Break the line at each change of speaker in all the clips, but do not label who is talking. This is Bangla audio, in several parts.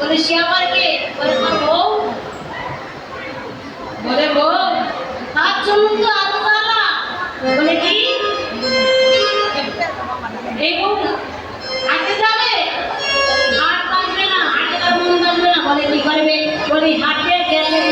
বলে সে আবার কে? বলে তোমার বউ। বলে বউ তার জন্য তো এত জ্বালা। বলে কি এই বউ হাঁটতে যাবে? হাট কাটবে না, হাটে তার মন কাটবে না। বলে কি করবে? বলে হাটে গেলে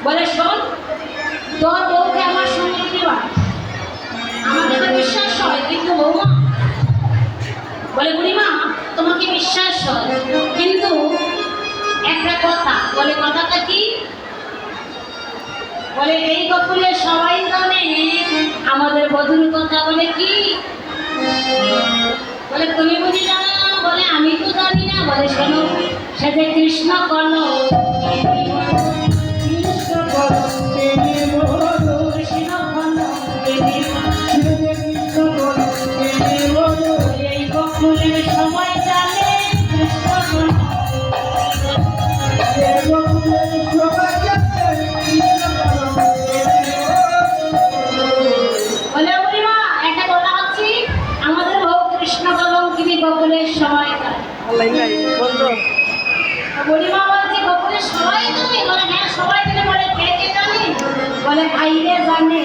বলে শোন, তোর বউকে আমার সঙ্গে দিবা, আমাকে তো বিশ্বাস হয়, কিন্তু বৌমা বলে বুড়িমা তোমাকে বিশ্বাস হয়, কিন্তু একটা কথা। বলে কথাটা কি? বলে এই গোকুলে সবাই জানে আমাদের বধুর কথা। বলে কি? বলে তুমি বুঝি জানো না? বলে আমি তো জানি না। বলে শোনো, সে যে কৃষ্ণ কর্ণ সবাই জানে বলে বুড়িমা একটা কথা হচ্ছে, আমাদের বউ কৃষ্ণ কলঙ্কিনী গোকুলের সবাই জানে। বুড়িমা বলছে গোকুলের সবাই জানে? বলে হ্যাঁ সবাই জানে। বলে কে কে জানে? বলে ভাইরে জানে।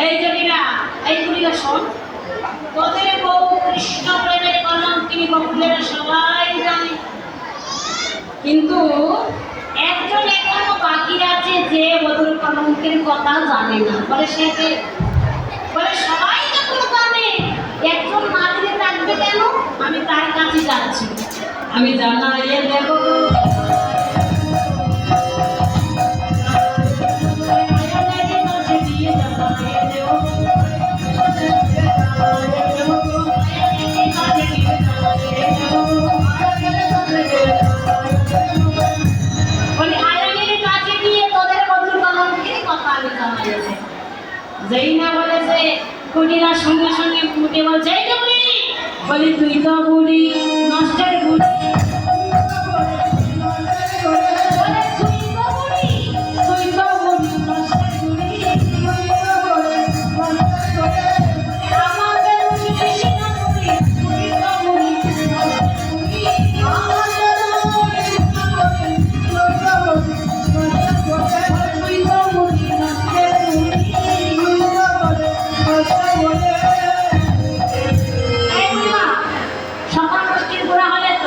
এই জমিরা, এই বুড়িরা শোন, তোদের বউ কৃষ্ণ প্রেমের কলঙ্কিনী গোকুলের সবাই জানে, কিন্তু একজন এখনো বাকি আছে যে বধুর কলঙ্কের কথা জানে না। বলে সে কে? বলে সবাই যখন জানে, একজন মাঝে থাকবে কেন? আমি তার কাছে যাচ্ছি, আমি জানাইয়ে দেব। যেই না বলেছে কুটিরা সঙ্গে সঙ্গে মুখে বলছে এই বুড়ি, বলি তুই তো বুড়ি, নষ্টের বুড়ি।